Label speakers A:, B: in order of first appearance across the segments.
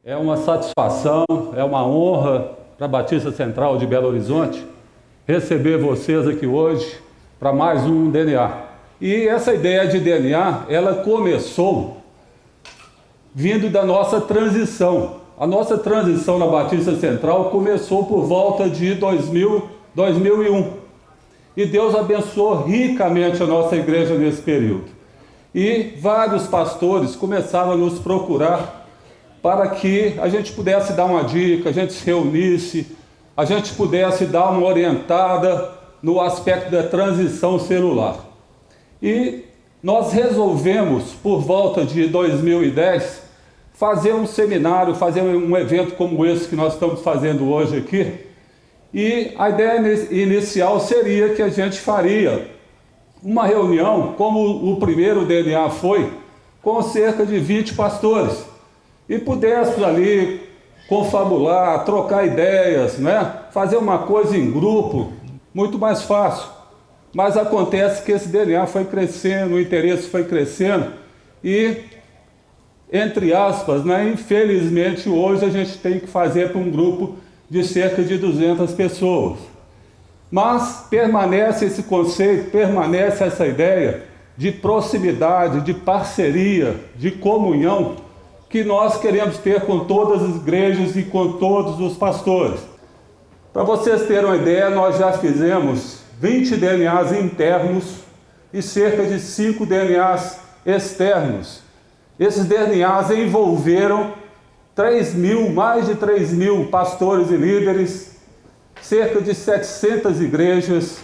A: É uma satisfação, é uma honra para a Batista Central de Belo Horizonte receber vocês aqui hoje para mais um DNA. E essa ideia de DNA, ela começou vindo da nossa transição. A nossa transição na Batista Central começou por volta de 2001. E Deus abençoou ricamente a nossa igreja nesse período. E vários pastores começaram a nos procurar para que a gente pudesse dar uma dica, a gente se reunisse, a gente pudesse dar uma orientada no aspecto da transição celular. E nós resolvemos, por volta de 2010, fazer um seminário, fazer um evento como esse que nós estamos fazendo hoje aqui. E a ideia inicial seria que a gente faria uma reunião, como o primeiro DNA foi, com cerca de 20 pastores. E pudéssemos ali confabular, trocar ideias, né? Fazer uma coisa em grupo, muito mais fácil. Mas acontece que esse DNA foi crescendo, o interesse foi crescendo e, entre aspas, né? Infelizmente hoje a gente tem que fazer para um grupo de cerca de 200 pessoas. Mas permanece esse conceito, permanece essa ideia de proximidade, de parceria, de comunhão, que nós queremos ter com todas as igrejas e com todos os pastores. Para vocês terem uma ideia, nós já fizemos 20 DNAs internos e cerca de 5 DNAs externos. Esses DNAs envolveram mais de 3 mil pastores e líderes, cerca de 700 igrejas,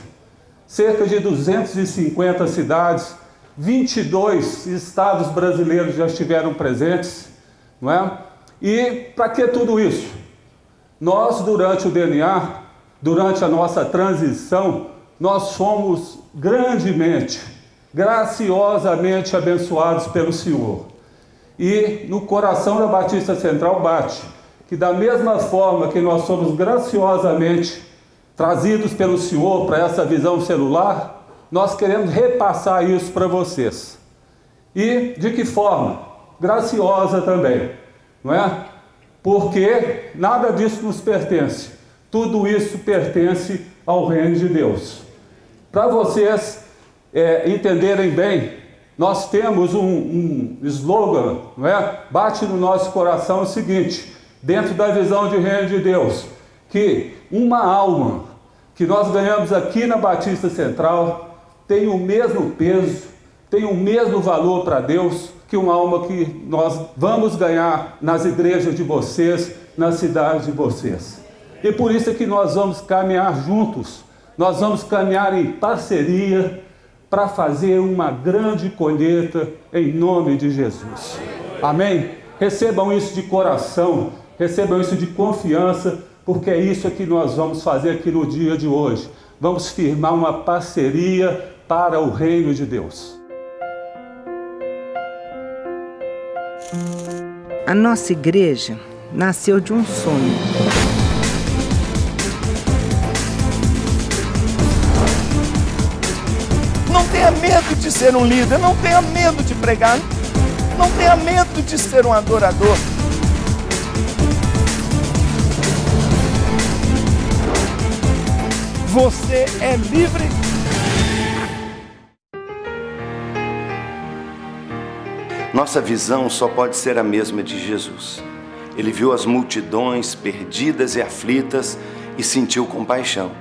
A: cerca de 250 cidades, 22 estados brasileiros já estiveram presentes. Não é? E para que tudo isso? Nós, durante o DNA, durante a nossa transição, nós fomos grandemente, graciosamente abençoados pelo Senhor. E no coração da Batista Central bate que da mesma forma que nós somos graciosamente trazidos pelo Senhor para essa visão celular, nós queremos repassar isso para vocês. E de que forma? Graciosa também, não é? Porque nada disso nos pertence, tudo isso pertence ao reino de Deus. Para vocês entenderem bem, nós temos um slogan, não é? Bate no nosso coração o seguinte, dentro da visão de reino de Deus, que uma alma que nós ganhamos aqui na Batista Central tem o mesmo peso, tem o mesmo valor para Deus que uma alma que nós vamos ganhar nas igrejas de vocês, nas cidades de vocês. E por isso é que nós vamos caminhar juntos, nós vamos caminhar em parceria para fazer uma grande colheita em nome de Jesus. Amém? Recebam isso de coração, recebam isso de confiança, porque é isso que nós vamos fazer aqui no dia de hoje. Vamos firmar uma parceria para o reino de Deus.
B: A nossa igreja nasceu de um sonho.
C: Não tenha medo de ser um líder, não tenha medo de pregar, não tenha medo de ser um adorador. Você é livre.
D: Nossa visão só pode ser a mesma de Jesus. Ele viu as multidões perdidas e aflitas e sentiu compaixão.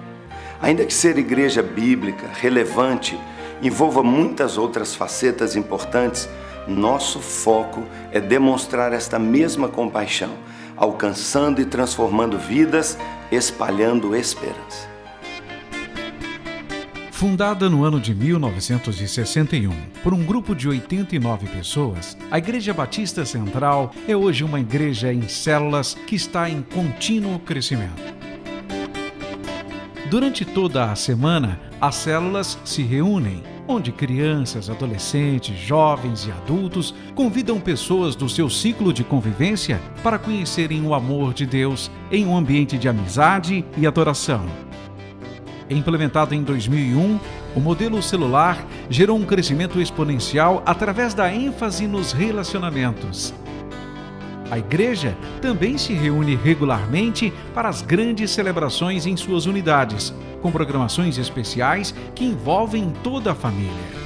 D: Ainda que ser igreja bíblica, relevante, envolva muitas outras facetas importantes, nosso foco é demonstrar esta mesma compaixão, alcançando e transformando vidas, espalhando esperança.
E: Fundada no ano de 1961 por um grupo de 89 pessoas, a Igreja Batista Central é hoje uma igreja em células que está em contínuo crescimento. Durante toda a semana, as células se reúnem, onde crianças, adolescentes, jovens e adultos convidam pessoas do seu ciclo de convivência para conhecerem o amor de Deus em um ambiente de amizade e adoração. Implementado em 2001, o modelo celular gerou um crescimento exponencial através da ênfase nos relacionamentos. A igreja também se reúne regularmente para as grandes celebrações em suas unidades, com programações especiais que envolvem toda a família.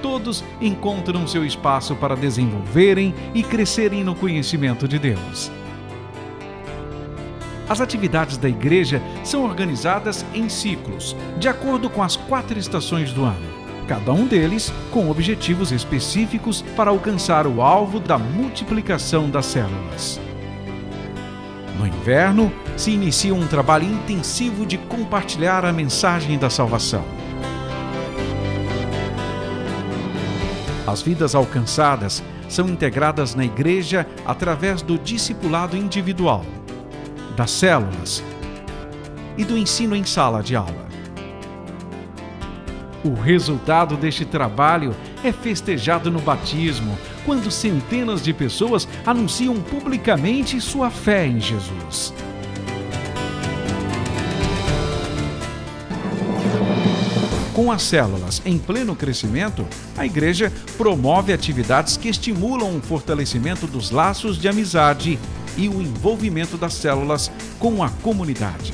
E: Todos encontram seu espaço para desenvolverem e crescerem no conhecimento de Deus. As atividades da igreja são organizadas em ciclos, de acordo com as 4 estações do ano, cada um deles com objetivos específicos para alcançar o alvo da multiplicação das células. No inverno, se inicia um trabalho intensivo de compartilhar a mensagem da salvação. As vidas alcançadas são integradas na igreja através do discipulado individual, das células e do ensino em sala de aula. O resultado deste trabalho é festejado no batismo, quando centenas de pessoas anunciam publicamente sua fé em Jesus. Com as células em pleno crescimento, a igreja promove atividades que estimulam o fortalecimento dos laços de amizade e o envolvimento das células com a comunidade.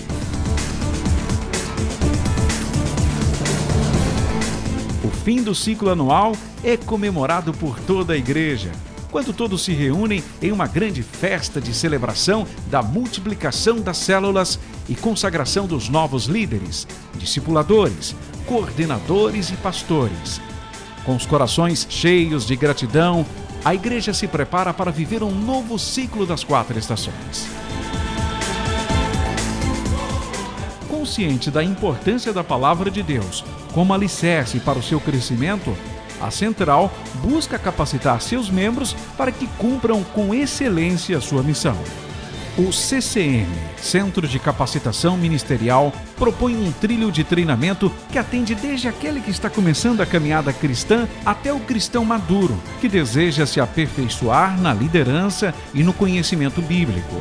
E: O fim do ciclo anual é comemorado por toda a igreja, quando todos se reúnem em uma grande festa de celebração da multiplicação das células e consagração dos novos líderes, discipuladores, coordenadores e pastores. Com os corações cheios de gratidão, a igreja se prepara para viver um novo ciclo das 4 estações. Consciente da importância da palavra de Deus como alicerce para o seu crescimento, a Central busca capacitar seus membros para que cumpram com excelência a sua missão. O CCM, Centro de Capacitação Ministerial, propõe um trilho de treinamento que atende desde aquele que está começando a caminhada cristã até o cristão maduro, que deseja se aperfeiçoar na liderança e no conhecimento bíblico.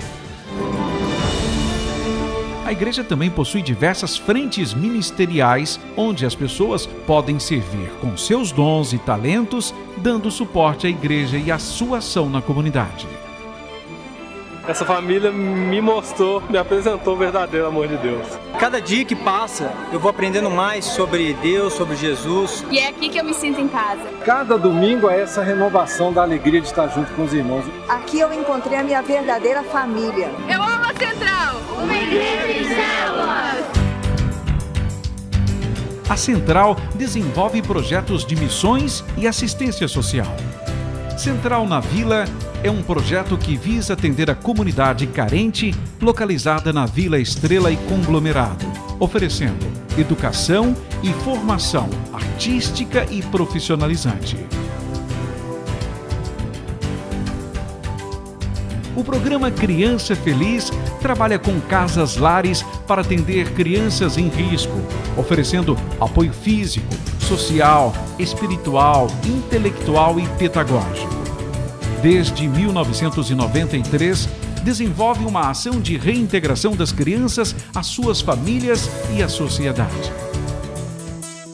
E: A igreja também possui diversas frentes ministeriais, onde as pessoas podem servir com seus dons e talentos, dando suporte à igreja e à sua ação na comunidade.
F: Essa família me mostrou, me apresentou o verdadeiro amor de Deus.
G: Cada dia que passa, eu vou aprendendo mais sobre Deus, sobre Jesus.
H: E é aqui que eu me sinto em casa.
F: Cada domingo é essa renovação da alegria de estar junto com os irmãos.
I: Aqui eu encontrei a minha verdadeira família.
H: Eu amo a Central, uma igreja de células.
E: A Central desenvolve projetos de missões e assistência social. Central na Vila é um projeto que visa atender a comunidade carente localizada na Vila Estrela e Conglomerado, oferecendo educação e formação artística e profissionalizante. O programa Criança Feliz trabalha com casas-lares para atender crianças em risco, oferecendo apoio físico, social, espiritual, intelectual e pedagógico. Desde 1993, desenvolve uma ação de reintegração das crianças às suas famílias e à sociedade.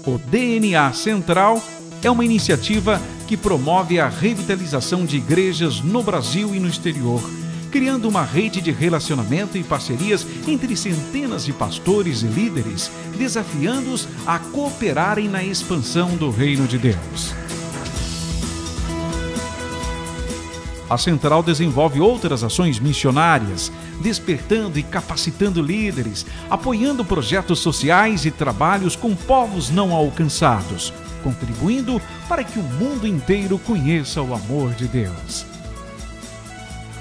E: O DNA Central é uma iniciativa que promove a revitalização de igrejas no Brasil e no exterior, criando uma rede de relacionamento e parcerias entre centenas de pastores e líderes, desafiando-os a cooperarem na expansão do reino de Deus. A Central desenvolve outras ações missionárias, despertando e capacitando líderes, apoiando projetos sociais e trabalhos com povos não alcançados, contribuindo para que o mundo inteiro conheça o amor de Deus.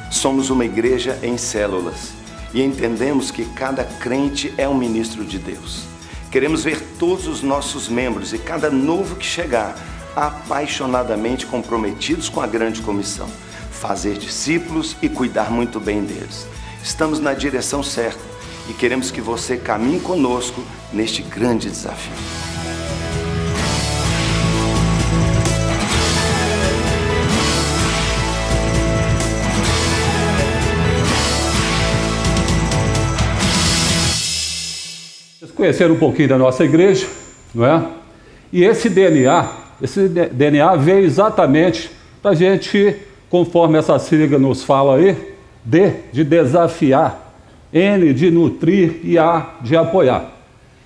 D: Somos uma igreja em células e entendemos que cada crente é um ministro de Deus. Queremos ver todos os nossos membros e cada novo que chegar apaixonadamente comprometidos com a grande comissão, fazer discípulos e cuidar muito bem deles. Estamos na direção certa e queremos que você caminhe conosco neste grande desafio.
A: Vocês conheceram um pouquinho da nossa igreja, não é? E esse DNA veio exatamente para a gente conforme essa sigla nos fala aí, D de desafiar, N de nutrir e A de apoiar.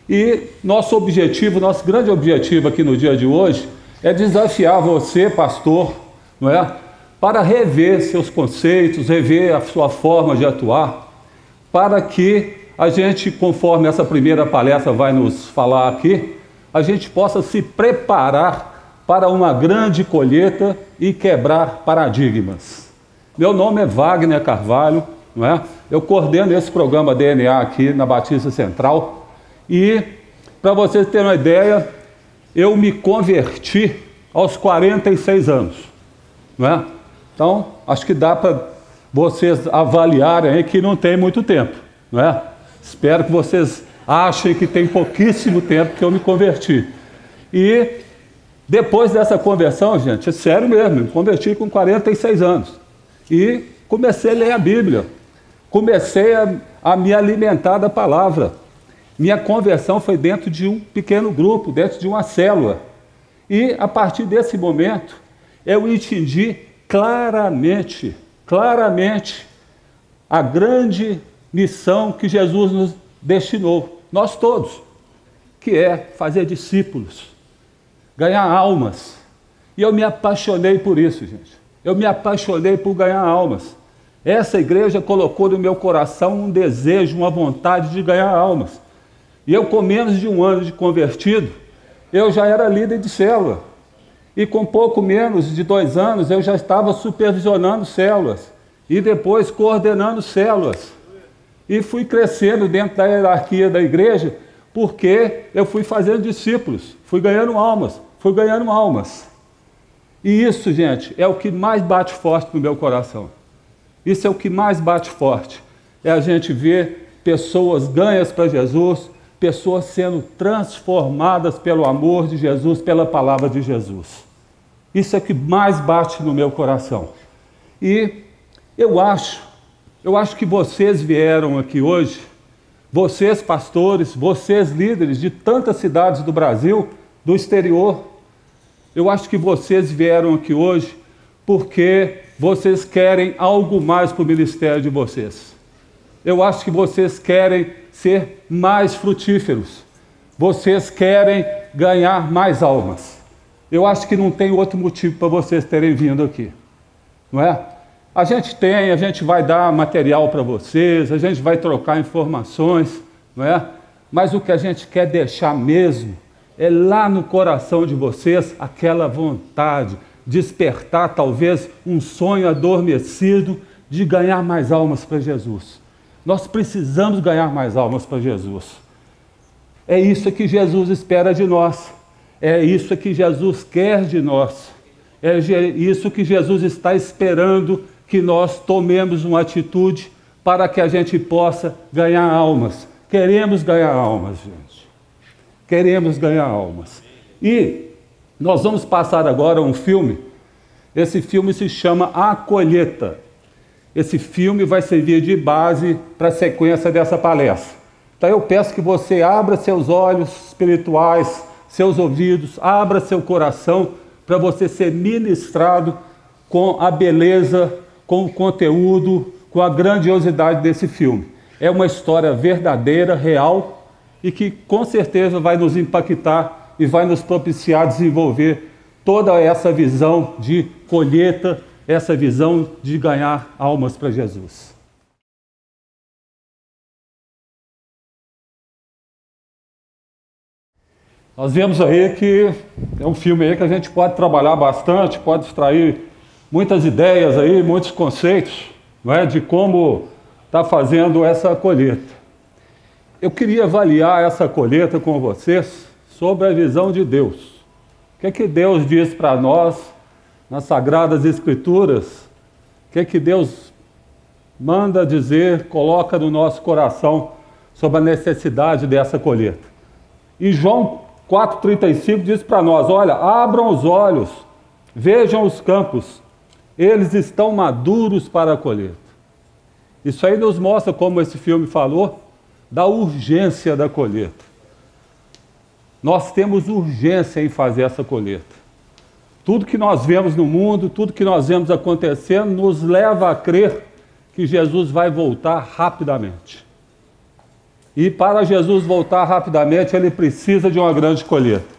A: E nosso objetivo, nosso grande objetivo aqui no dia de hoje é desafiar você, pastor, não é? Para rever seus conceitos, rever a sua forma de atuar, para que a gente, conforme essa primeira palestra vai nos falar aqui, a gente possa se preparar para uma grande colheita e quebrar paradigmas. Meu nome é Wagner Carvalho, não é? Eu coordeno esse programa DNA aqui na Batista Central e, para vocês terem uma ideia, eu me converti aos 46 anos, não é? Então, acho que dá para vocês avaliarem aí que não tem muito tempo, não é? Espero que vocês achem que tem pouquíssimo tempo que eu me converti. E depois dessa conversão, gente, é sério mesmo, me converti com 46 anos. E comecei a ler a Bíblia, comecei a me alimentar da palavra. Minha conversão foi dentro de um pequeno grupo, dentro de uma célula. E a partir desse momento, eu entendi claramente a grande missão que Jesus nos destinou, nós todos, que é fazer discípulos, ganhar almas. E eu me apaixonei por isso, gente. Eu me apaixonei por ganhar almas. Essa igreja colocou no meu coração um desejo, uma vontade de ganhar almas. E eu, com menos de um ano de convertido, eu já era líder de célula. E com pouco menos de 2 anos, eu já estava supervisionando células. E depois coordenando células. E fui crescendo dentro da hierarquia da igreja, porque eu fui fazendo discípulos, fui ganhando almas. E isso, gente, é o que mais bate forte no meu coração. Isso é o que mais bate forte. É a gente ver pessoas ganhas para Jesus, pessoas sendo transformadas pelo amor de Jesus, pela palavra de Jesus. Isso é o que mais bate no meu coração. E eu acho que vocês vieram aqui hoje, vocês pastores, vocês líderes de tantas cidades do Brasil, do exterior, eu acho que vocês vieram aqui hoje porque vocês querem algo mais para o ministério de vocês. Eu acho que vocês querem ser mais frutíferos. Vocês querem ganhar mais almas. Eu acho que não tem outro motivo para vocês terem vindo aqui, não é? A gente vai dar material para vocês, a gente vai trocar informações, não é? Mas o que a gente quer deixar mesmo é lá no coração de vocês aquela vontade, despertar talvez um sonho adormecido de ganhar mais almas para Jesus. Nós precisamos ganhar mais almas para Jesus. É isso que Jesus espera de nós. É isso que Jesus quer de nós. É isso que Jesus está esperando que nós tomemos uma atitude para que a gente possa ganhar almas. Queremos ganhar almas, gente. Queremos ganhar almas. E nós vamos passar agora um filme. Esse filme se chama A Colheita. Esse filme vai servir de base para a sequência dessa palestra. Então eu peço que você abra seus olhos espirituais, seus ouvidos, abra seu coração para você ser ministrado com a beleza, com o conteúdo, com a grandiosidade desse filme. É uma história verdadeira, real, e que com certeza vai nos impactar e vai nos propiciar desenvolver toda essa visão de colheita, essa visão de ganhar almas para Jesus. Nós vemos aí que é um filme aí que a gente pode trabalhar bastante, pode extrair muitas ideias aí, muitos conceitos, não é, de como está fazendo essa colheita. Eu queria avaliar essa colheita com vocês sobre a visão de Deus. O que é que Deus diz para nós nas Sagradas Escrituras? O que é que Deus manda dizer, coloca no nosso coração sobre a necessidade dessa colheita? E João 4,35 diz para nós, olha, abram os olhos, vejam os campos, eles estão maduros para a colheita. Isso aí nos mostra, como esse filme falou, da urgência da colheita. Nós temos urgência em fazer essa colheita. Tudo que nós vemos no mundo, tudo que nós vemos acontecendo, nos leva a crer que Jesus vai voltar rapidamente. E para Jesus voltar rapidamente, ele precisa de uma grande colheita.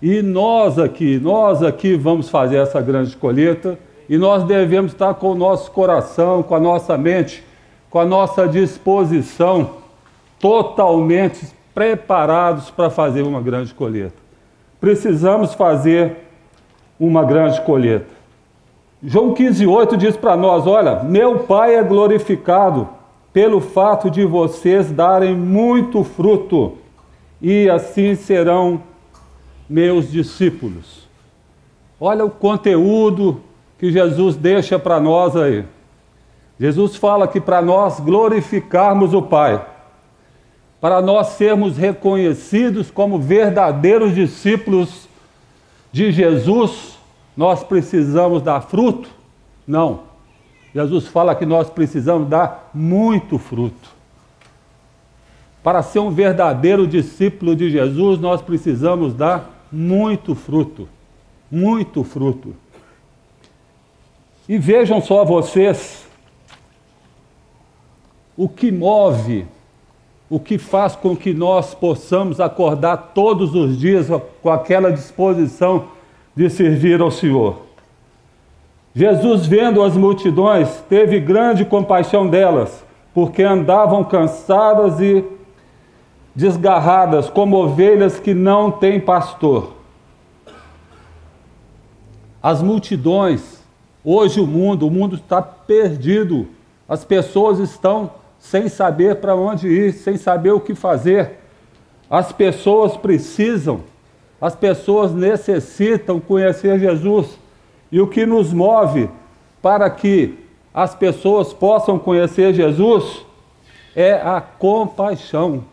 A: E nós aqui vamos fazer essa grande colheita, e nós devemos estar com o nosso coração, com a nossa mente, com a nossa disposição totalmente preparados para fazer uma grande colheita. Precisamos fazer uma grande colheita. João 15:8 diz para nós, olha, meu Pai é glorificado pelo fato de vocês darem muito fruto, e assim serão meus discípulos. Olha o conteúdo que Jesus deixa para nós aí. Jesus fala que para nós glorificarmos o Pai, para nós sermos reconhecidos como verdadeiros discípulos de Jesus, nós precisamos dar fruto? Não. Jesus fala que nós precisamos dar muito fruto. Para ser um verdadeiro discípulo de Jesus, nós precisamos dar muito fruto. Muito fruto. E vejam só vocês, o que move, o que faz com que nós possamos acordar todos os dias com aquela disposição de servir ao Senhor. Jesus, vendo as multidões, teve grande compaixão delas, porque andavam cansadas e desgarradas, como ovelhas que não têm pastor. As multidões, hoje o mundo está perdido. As pessoas estão sem saber para onde ir, sem saber o que fazer. As pessoas precisam, as pessoas necessitam conhecer Jesus. E o que nos move para que as pessoas possam conhecer Jesus é a compaixão.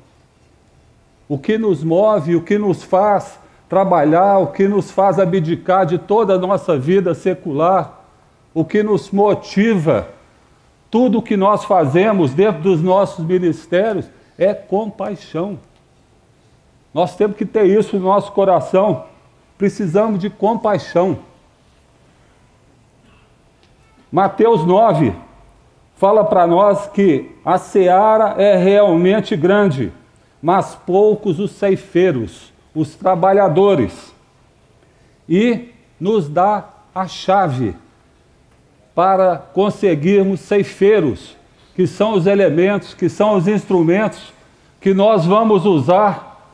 A: O que nos move, o que nos faz trabalhar, o que nos faz abdicar de toda a nossa vida secular, o que nos motiva, tudo o que nós fazemos dentro dos nossos ministérios é compaixão. Nós temos que ter isso no nosso coração. Precisamos de compaixão. Mateus 9 fala para nós que a seara é realmente grande, mas poucos os ceifeiros, os trabalhadores. E nos dá a chave para conseguirmos ceifeiros, que são os elementos, que são os instrumentos que nós vamos usar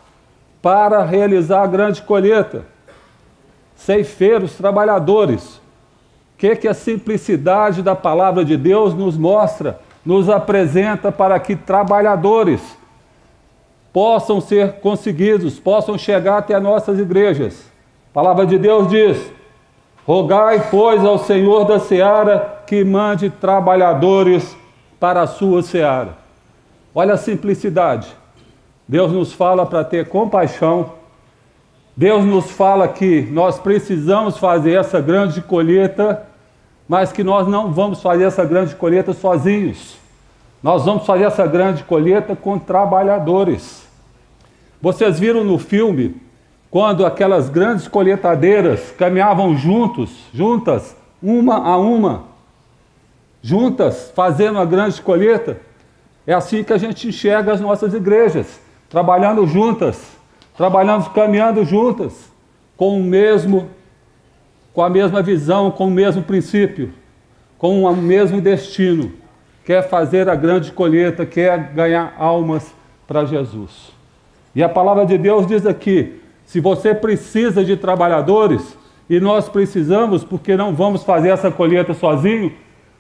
A: para realizar a grande colheita. Ceifeiros, trabalhadores. O que a simplicidade da palavra de Deus nos mostra, nos apresenta para que trabalhadores possam ser conseguidos, possam chegar até nossas igrejas. A palavra de Deus diz: rogai, pois, ao Senhor da seara que mande trabalhadores para a sua seara. Olha a simplicidade. Deus nos fala para ter compaixão. Deus nos fala que nós precisamos fazer essa grande colheita, mas que nós não vamos fazer essa grande colheita sozinhos. Nós vamos fazer essa grande colheita com trabalhadores. Vocês viram no filme, quando aquelas grandes colheitadeiras caminhavam juntas, uma a uma, juntas, fazendo a grande colheita? É assim que a gente enxerga as nossas igrejas, trabalhando juntas, caminhando juntas, com a mesma visão, com o mesmo princípio, com o mesmo destino, quer fazer a grande colheita, quer ganhar almas para Jesus. E a palavra de Deus diz aqui: se você precisa de trabalhadores, e nós precisamos, porque não vamos fazer essa colheita sozinho,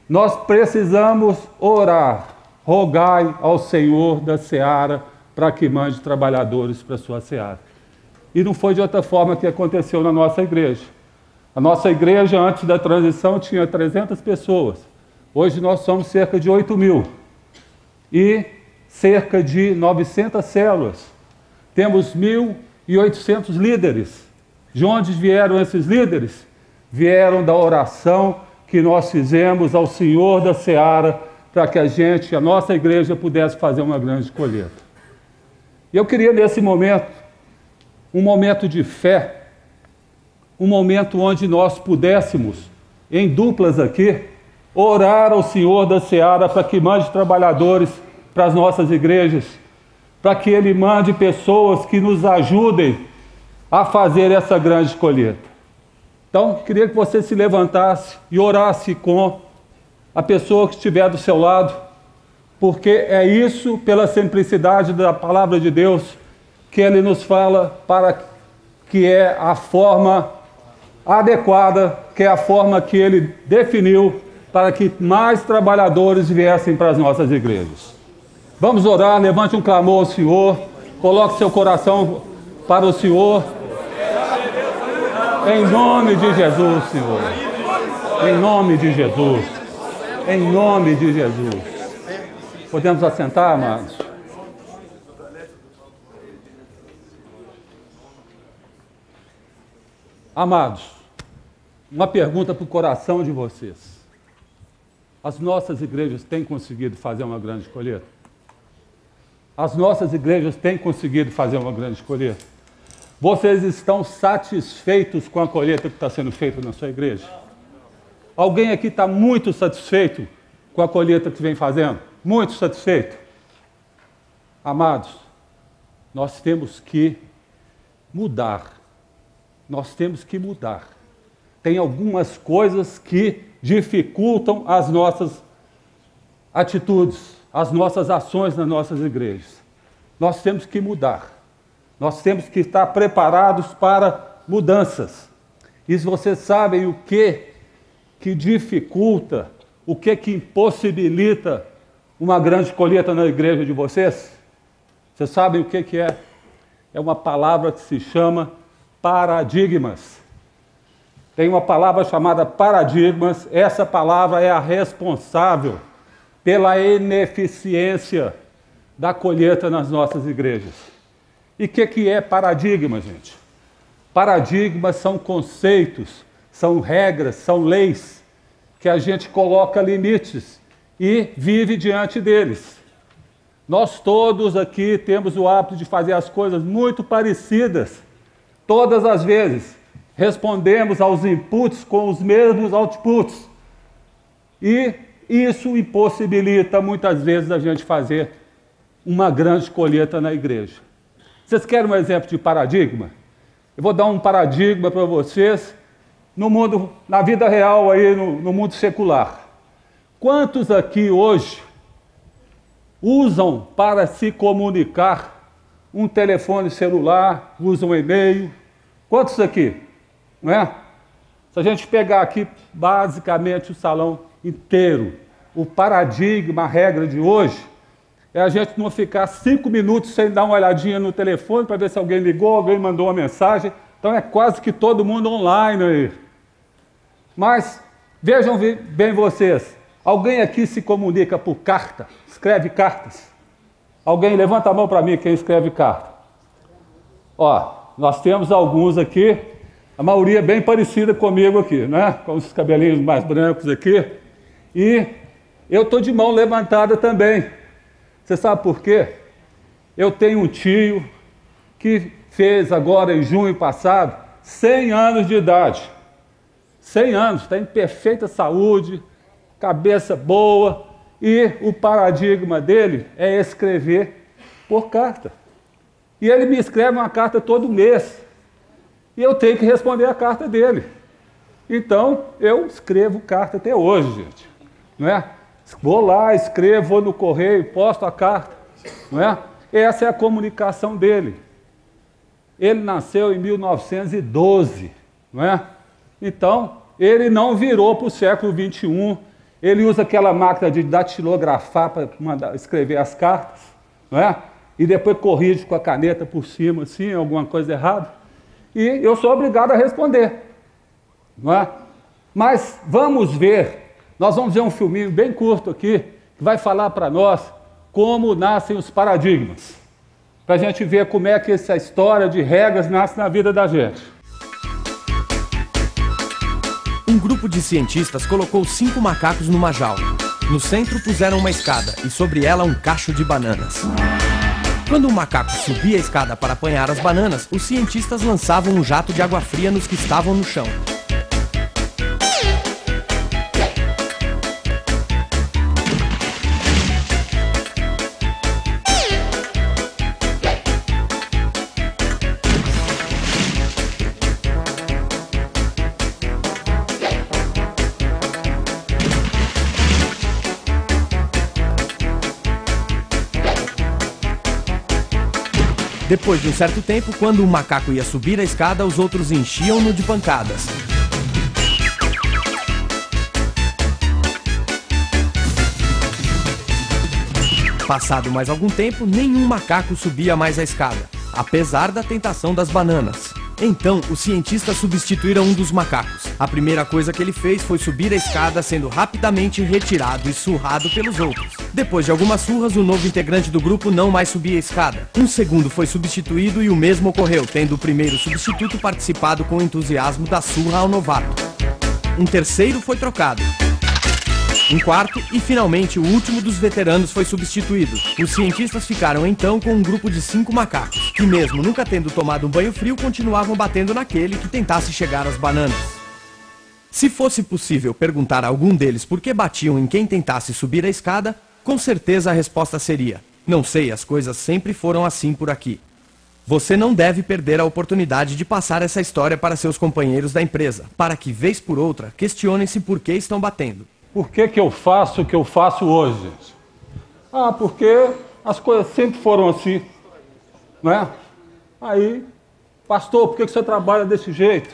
A: nós precisamos orar. Rogai ao Senhor da seara para que mande trabalhadores para a sua seara. E não foi de outra forma que aconteceu na nossa igreja. A nossa igreja, antes da transição, tinha 300 pessoas. Hoje nós somos cerca de 8.000. E cerca de 900 células. Temos 1.800 líderes. De onde vieram esses líderes? Vieram da oração que nós fizemos ao Senhor da seara, para que a nossa igreja pudesse fazer uma grande colheita. E eu queria, nesse momento, um momento de fé, um momento onde nós pudéssemos, em duplas aqui, orar ao Senhor da Seara para que mande trabalhadores para as nossas igrejas, para que Ele mande pessoas que nos ajudem a fazer essa grande colheita. Então, queria que você se levantasse e orasse com a pessoa que estiver do seu lado, porque é isso, pela simplicidade da palavra de Deus, que Ele nos fala para que é a forma adequada, que é a forma que Ele definiu para que mais trabalhadores viessem para as nossas igrejas. Vamos orar, levante um clamor ao Senhor, coloque seu coração para o Senhor. Em nome de Jesus, Senhor. Em nome de Jesus. Em nome de Jesus. Podemos assentar, amados? Amados, uma pergunta para o coração de vocês. As nossas igrejas têm conseguido fazer uma grande colheita? As nossas igrejas têm conseguido fazer uma grande colheita? Vocês estão satisfeitos com a colheita que está sendo feita na sua igreja? Alguém aqui está muito satisfeito com a colheita que vem fazendo? Muito satisfeito? Amados, nós temos que mudar. Nós temos que mudar. Tem algumas coisas que dificultam as nossas atitudes, as nossas ações nas nossas igrejas. Nós temos que mudar. Nós temos que estar preparados para mudanças. E se vocês sabem o que dificulta, o que impossibilita uma grande colheita na igreja de vocês? Vocês sabem o que é? É uma palavra que se chama paradigmas. Tem uma palavra chamada paradigmas. Essa palavra é a responsável pela ineficiência da colheita nas nossas igrejas. E o que é paradigma, gente? Paradigmas são conceitos, são regras, são leis que a gente coloca limites e vive diante deles. Nós todos aqui temos o hábito de fazer as coisas muito parecidas. Todas as vezes respondemos aos inputs com os mesmos outputs. E isso impossibilita muitas vezes a gente fazer uma grande colheita na igreja. Vocês querem um exemplo de paradigma? Eu vou dar um paradigma para vocês no mundo, na vida real, aí, no mundo secular. Quantos aqui hoje usam para se comunicar um telefone celular, usam e-mail? Quantos aqui? Não é? Se a gente pegar aqui basicamente o salão inteiro, o paradigma, a regra de hoje, é a gente não ficar 5 minutos sem dar uma olhadinha no telefone para ver se alguém ligou, alguém mandou uma mensagem. Então é quase que todo mundo online aí. Mas vejam bem vocês, alguém aqui se comunica por carta? Escreve cartas? Alguém levanta a mão para mim quem escreve carta. Ó, nós temos alguns aqui, a maioria bem parecida comigo aqui, né? Com os cabelinhos mais brancos aqui. E eu estou de mão levantada também. Você sabe por quê? Eu tenho um tio que fez agora em junho passado 100 anos de idade. 100 anos, está em perfeita saúde, cabeça boa, e o paradigma dele é escrever por carta. E ele me escreve uma carta todo mês. E eu tenho que responder a carta dele. Então, eu escrevo carta até hoje, gente. Não é? Vou lá, escrevo, vou no correio, posto a carta. Não é? Essa é a comunicação dele. Ele nasceu em 1912. Não é? Então, ele não virou para o século XXI. Ele usa aquela máquina de datilografar para escrever as cartas. Não é? E depois corrige com a caneta por cima, assim, alguma coisa errada. E eu sou obrigado a responder. Não é? Mas vamos ver, nós vamos ver um filminho bem curto aqui, que vai falar para nós como nascem os paradigmas. Para a gente ver como é que essa história de regras nasce na vida da gente.
J: Um grupo de cientistas colocou 5 macacos numa jaula. No centro puseram uma escada e sobre ela um cacho de bananas. Quando o macaco subia a escada para apanhar as bananas, os cientistas lançavam um jato de água fria nos que estavam no chão. Depois de um certo tempo, quando o macaco ia subir a escada, os outros enchiam-no de pancadas. Passado mais algum tempo, nenhum macaco subia mais a escada, apesar da tentação das bananas. Então, os cientistas substituíram um dos macacos. A primeira coisa que ele fez foi subir a escada, sendo rapidamente retirado e surrado pelos outros. Depois de algumas surras, o novo integrante do grupo não mais subia a escada. Um segundo foi substituído e o mesmo ocorreu, tendo o primeiro substituto participado com entusiasmo da surra ao novato. Um terceiro foi trocado. Um quarto e, finalmente, o último dos veteranos foi substituído. Os cientistas ficaram então com um grupo de 5 macacos, que mesmo nunca tendo tomado um banho frio, continuavam batendo naquele que tentasse chegar às bananas. Se fosse possível perguntar a algum deles por que batiam em quem tentasse subir a escada, com certeza a resposta seria: não sei, as coisas sempre foram assim por aqui. Você não deve perder a oportunidade de passar essa história para seus companheiros da empresa, para que, vez por outra, questionem-se por que estão batendo.
A: Por que eu faço o que eu faço hoje, gente? Ah, porque as coisas sempre foram assim, não é? Aí, pastor, por que você trabalha desse jeito?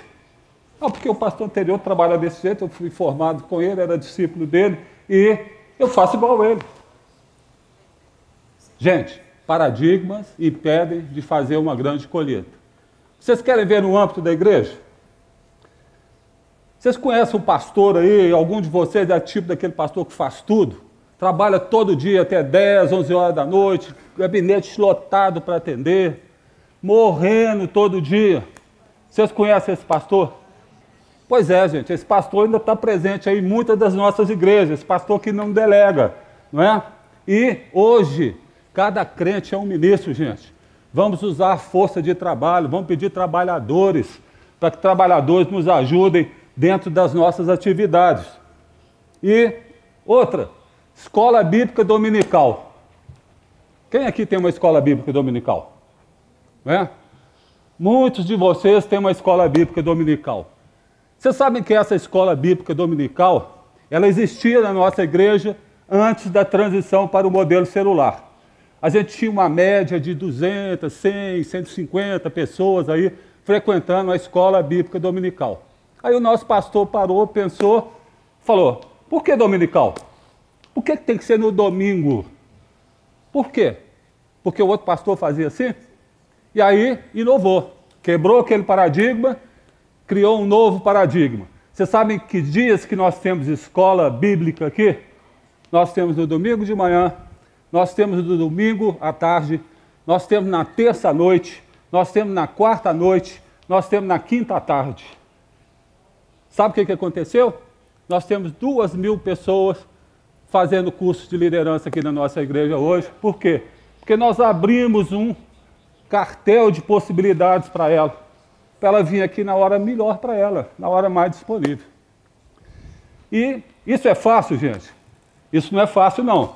A: Ah, porque o pastor anterior trabalha desse jeito, eu fui formado com ele, era discípulo dele, e eu faço igual a ele. Gente, paradigmas impedem de fazer uma grande colheita. Vocês querem ver no âmbito da igreja? Vocês conhecem um pastor aí, algum de vocês é tipo daquele pastor que faz tudo? Trabalha todo dia até 10, 11 horas da noite, gabinete lotado para atender, morrendo todo dia. Vocês conhecem esse pastor? Pois é, gente, esse pastor ainda está presente aí em muitas das nossas igrejas, esse pastor que não delega, não é? E hoje, cada crente é um ministro, gente. Vamos usar a força de trabalho, vamos pedir trabalhadores, para que trabalhadores nos ajudem dentro das nossas atividades. E outra, escola bíblica dominical. Quem aqui tem uma escola bíblica dominical? Não é? Muitos de vocês têm uma escola bíblica dominical. Vocês sabem que essa escola bíblica dominical, ela existia na nossa igreja antes da transição para o modelo celular. A gente tinha uma média de 200, 100, 150 pessoas aí frequentando a escola bíblica dominical. Aí o nosso pastor parou, pensou, falou: por que dominical? Por que tem que ser no domingo? Por quê? Porque o outro pastor fazia assim? E aí inovou, quebrou aquele paradigma, criou um novo paradigma. Vocês sabem que dias que nós temos escola bíblica aqui? Nós temos no domingo de manhã, nós temos no domingo à tarde, nós temos na terça à noite, nós temos na quarta à noite, nós temos na quinta à tarde. Sabe o que aconteceu? Nós temos 2.000 pessoas fazendo curso de liderança aqui na nossa igreja hoje. Por quê? Porque nós abrimos um cartel de possibilidades para ela vir aqui na hora melhor para ela, na hora mais disponível. E isso é fácil, gente? Isso não é fácil, não.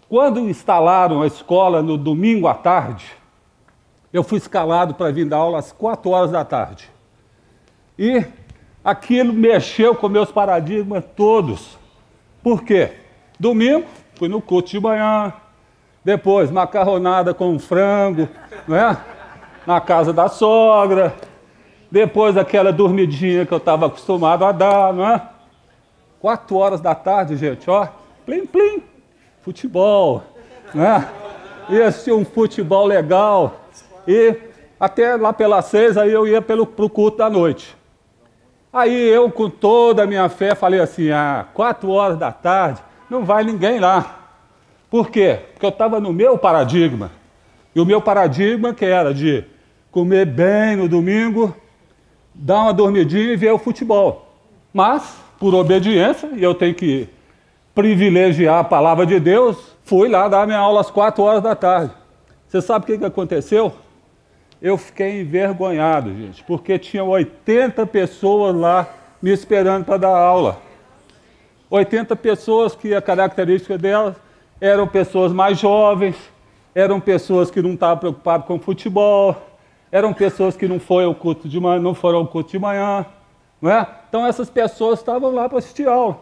A: Quando instalaram a escola no domingo à tarde, eu fui escalado para vir dar aula às 4 horas da tarde. E aquilo mexeu com meus paradigmas todos. Por quê? Domingo, fui no culto de manhã, depois macarronada com frango, não é? Na casa da sogra, depois aquela dormidinha que eu estava acostumado a dar, não é? 4 horas da tarde, gente, ó, plim, plim, futebol, né? Ia assistir um futebol legal, e até lá pelas 6, aí eu ia pro culto da noite. Aí eu, com toda a minha fé, falei assim: 4 horas da tarde, não vai ninguém lá. Por quê? Porque eu estava no meu paradigma. E o meu paradigma que era de comer bem no domingo, dar uma dormidinha e ver o futebol. Mas, por obediência, e eu tenho que privilegiar a palavra de Deus, fui lá dar minha aula às 4 horas da tarde. Você sabe o que aconteceu? Eu fiquei envergonhado, gente, porque tinha 80 pessoas lá me esperando para dar aula. 80 pessoas que a característica delas eram pessoas mais jovens, eram pessoas que não estavam preocupadas com futebol, eram pessoas que não foram ao culto de manhã, não é? Então essas pessoas estavam lá para assistir aula.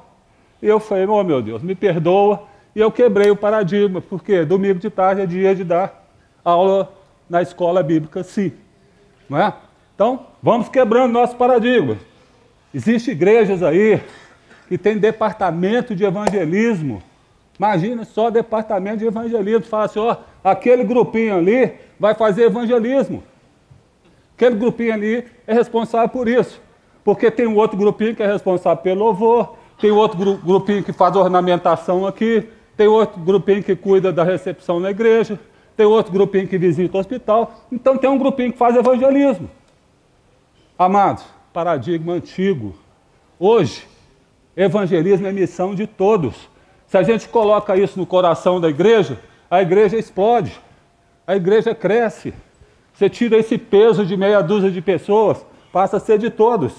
A: E eu falei, oh meu Deus, me perdoa. E eu quebrei o paradigma, porque domingo de tarde é dia de dar aula na escola bíblica, sim. Não é? Então, vamos quebrando nosso paradigma. Existem igrejas aí que tem departamento de evangelismo. Imagina só departamento de evangelismo. Fala assim, ó, aquele grupinho ali vai fazer evangelismo. Aquele grupinho ali é responsável por isso. Porque tem um outro grupinho que é responsável pelo louvor, tem outro grupinho que faz ornamentação aqui, tem outro grupinho que cuida da recepção na igreja, tem outro grupinho que visita o hospital. Então tem um grupinho que faz evangelismo. Amados, paradigma antigo. Hoje, evangelismo é missão de todos. Se a gente coloca isso no coração da igreja, a igreja explode, a igreja cresce. Você tira esse peso de meia dúzia de pessoas, passa a ser de todos.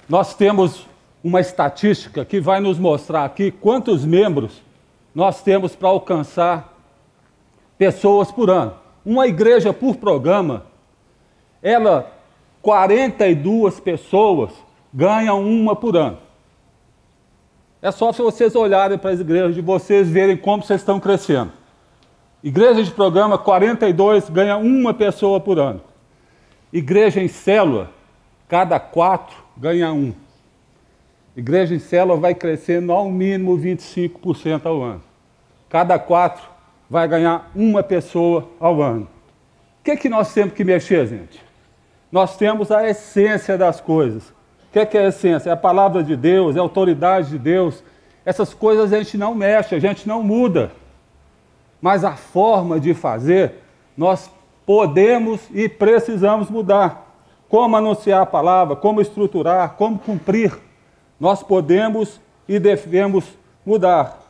A: Nós temos uma estatística que vai nos mostrar aqui quantos membros nós temos para alcançar pessoas por ano. Uma igreja por programa, 42 pessoas ganham uma por ano. É só se vocês olharem para as igrejas de vocês, verem como vocês estão crescendo. Igreja de programa, 42 ganha uma pessoa por ano. Igreja em célula, cada 4 ganha 1. Igreja em célula vai crescendo ao mínimo 25% ao ano. Cada 4 vai ganhar uma pessoa ao ano. O que é que nós temos que mexer, gente? Nós temos a essência das coisas. O que é a essência? É a palavra de Deus, é a autoridade de Deus. Essas coisas a gente não mexe, a gente não muda. Mas a forma de fazer, nós podemos e precisamos mudar. Como anunciar a palavra, como estruturar, como cumprir. Nós podemos e devemos mudar.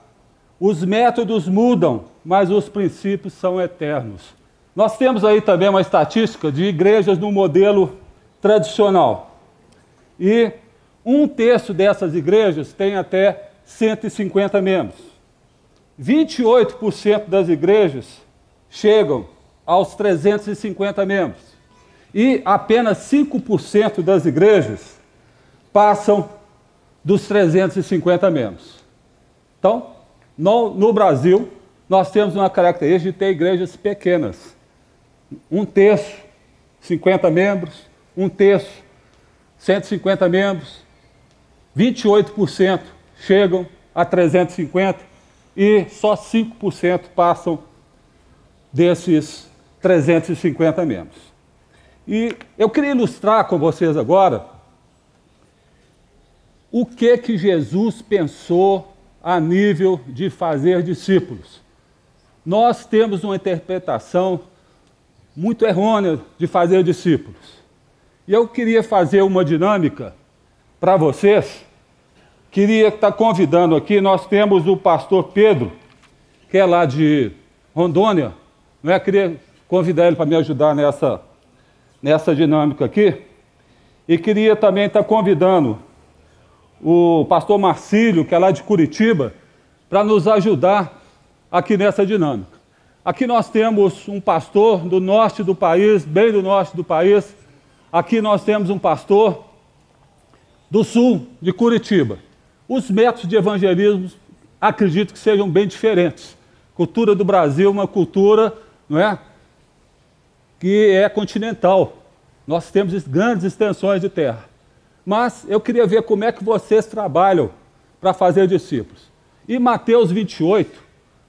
A: Os métodos mudam, mas os princípios são eternos. Nós temos aí também uma estatística de igrejas no modelo tradicional. E 1/3 dessas igrejas tem até 150 membros. 28% das igrejas chegam aos 350 membros. E apenas 5% das igrejas passam dos 350 membros. Então, no Brasil, nós temos uma característica de ter igrejas pequenas. 1/3, 50 membros, 1/3, 150 membros, 28% chegam a 350 e só 5% passam desses 350 membros. E eu queria ilustrar com vocês agora o que Jesus pensou a nível de fazer discípulos. Nós temos uma interpretação muito errônea de fazer discípulos. E eu queria fazer uma dinâmica para vocês. Queria estar convidando aqui, nós temos o pastor Pedro, que é lá de Rondônia. Não é? Queria convidar ele para me ajudar nessa dinâmica aqui. E queria também estar convidando o pastor Marcílio, que é lá de Curitiba, para nos ajudar aqui nessa dinâmica. Aqui nós temos um pastor do norte do país, bem do norte do país. Aqui nós temos um pastor do sul, de Curitiba. Os métodos de evangelismo, acredito que sejam bem diferentes. A cultura do Brasil é uma cultura, não é, que é continental. Nós temos grandes extensões de terra. Mas eu queria ver como é que vocês trabalham para fazer discípulos. E Mateus 28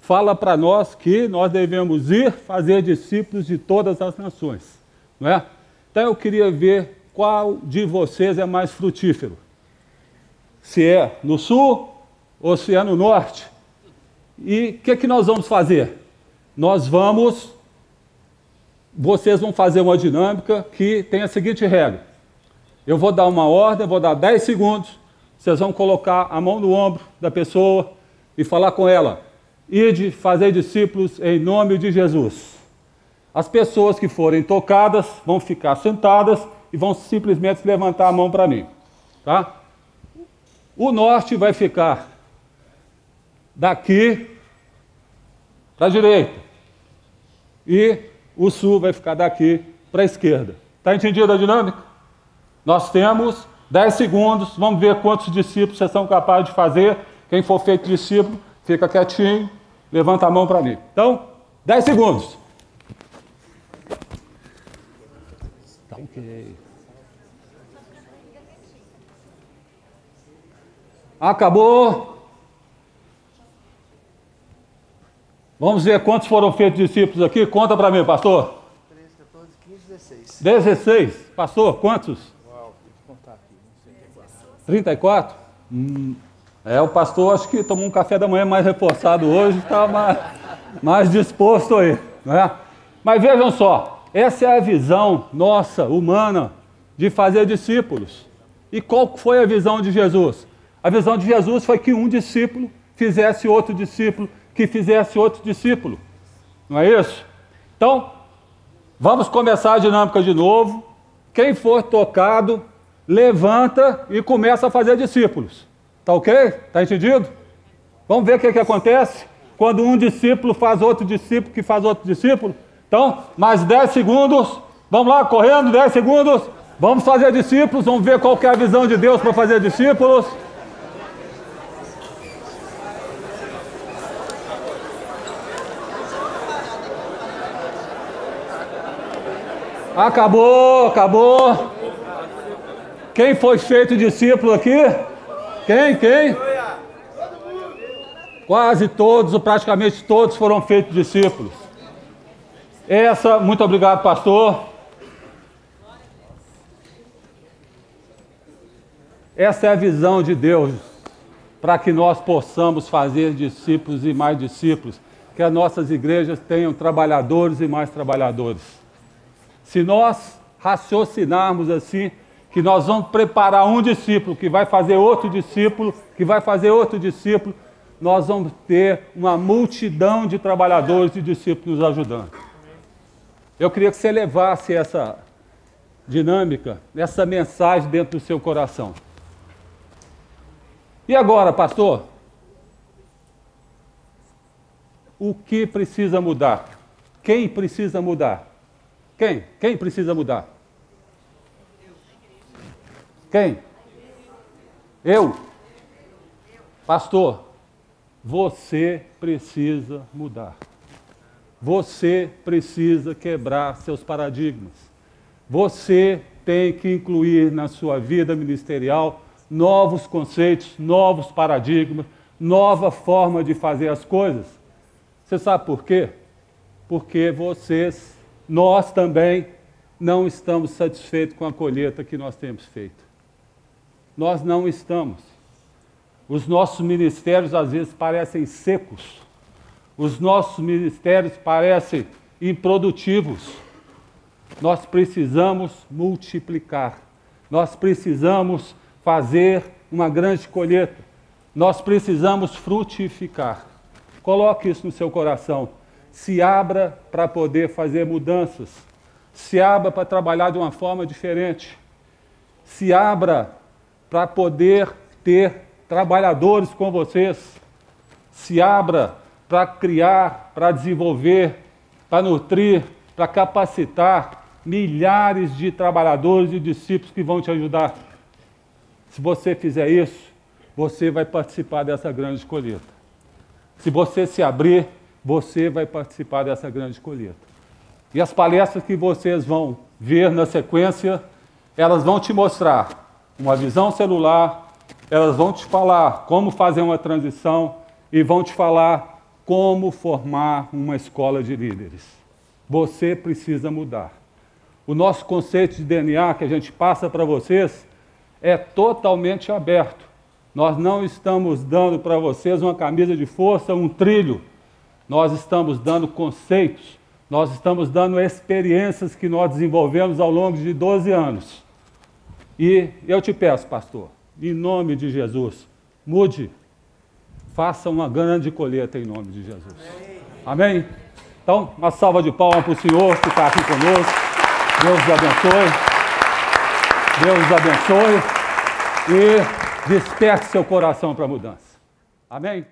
A: fala para nós que nós devemos ir fazer discípulos de todas as nações. Não é? Então eu queria ver qual de vocês é mais frutífero. Se é no sul ou se é no norte. E o que nós vamos fazer? Vocês vão fazer uma dinâmica que tem a seguinte regra. Eu vou dar uma ordem, vou dar 10 segundos, vocês vão colocar a mão no ombro da pessoa e falar com ela. Ide fazer discípulos em nome de Jesus. As pessoas que forem tocadas vão ficar sentadas e vão simplesmente levantar a mão para mim. Tá? O norte vai ficar daqui para a direita. E o sul vai ficar daqui para a esquerda. Está entendida a dinâmica? Nós temos 10 segundos. Vamos ver quantos discípulos vocês são capazes de fazer. Quem for feito discípulo, fica quietinho, levanta a mão para mim. Então, 10 segundos. Tá ok. Acabou. Vamos ver quantos foram feitos discípulos aqui. Conta para mim, pastor.
C: 13, 14, 15, 16.
A: 16. Pastor, quantos? Uau, tem que contar aqui. 34? O pastor acho que tomou um café da manhã mais reforçado hoje, está mais disposto aí. Né? Mas vejam só, essa é a visão nossa, humana, de fazer discípulos. E qual foi a visão de Jesus? A visão de Jesus foi que um discípulo fizesse outro discípulo, que fizesse outro discípulo. Não é isso? Então, vamos começar a dinâmica de novo. Quem for tocado, levanta e começa a fazer discípulos. Tá ok? Tá entendido? Vamos ver o que acontece quando um discípulo faz outro discípulo que faz outro discípulo. Então, mais 10 segundos. Vamos lá, correndo, 10 segundos. Vamos fazer discípulos. Vamos ver qual que é a visão de Deus para fazer discípulos. Acabou. Quem foi feito discípulo aqui? Quem? Quase todos, ou praticamente todos foram feitos discípulos. Muito obrigado, pastor. Essa é a visão de Deus, para que nós possamos fazer discípulos e mais discípulos, que as nossas igrejas tenham trabalhadores e mais trabalhadores. Se nós raciocinarmos assim, que nós vamos preparar um discípulo, que vai fazer outro discípulo, que vai fazer outro discípulo, nós vamos ter uma multidão de trabalhadores e discípulos nos ajudando. Eu queria que você levasse essa dinâmica, essa mensagem dentro do seu coração. E agora, pastor? O que precisa mudar? Quem precisa mudar? Quem precisa mudar? Quem? Eu? Pastor, você precisa mudar. Você precisa quebrar seus paradigmas. Você tem que incluir na sua vida ministerial novos conceitos, novos paradigmas, nova forma de fazer as coisas. Você sabe por quê? Porque nós também não estamos satisfeitos com a colheita que nós temos feito. Nós não estamos. Os nossos ministérios às vezes parecem secos. Os nossos ministérios parecem improdutivos. Nós precisamos multiplicar. Nós precisamos fazer uma grande colheita. Nós precisamos frutificar. Coloque isso no seu coração. Se abra para poder fazer mudanças. Se abra para trabalhar de uma forma diferente. Se abra para poder ter trabalhadores com vocês. Se abra para criar, para desenvolver, para nutrir, para capacitar milhares de trabalhadores e discípulos que vão te ajudar. Se você fizer isso, você vai participar dessa grande colheita. Se você se abrir, você vai participar dessa grande colheita. E as palestras que vocês vão ver na sequência, elas vão te mostrar uma visão celular, elas vão te falar como fazer uma transição e vão te falar como formar uma escola de líderes. Você precisa mudar. O nosso conceito de DNA que a gente passa para vocês é totalmente aberto. Nós não estamos dando para vocês uma camisa de força, um trilho. Nós estamos dando conceitos, nós estamos dando experiências que nós desenvolvemos ao longo de 12 anos. E eu te peço, pastor, em nome de Jesus, mude, faça uma grande colheita em nome de Jesus. Amém? Então, uma salva de palmas para o senhor que está aqui conosco. Deus os abençoe. Deus os abençoe. E desperte seu coração para a mudança. Amém?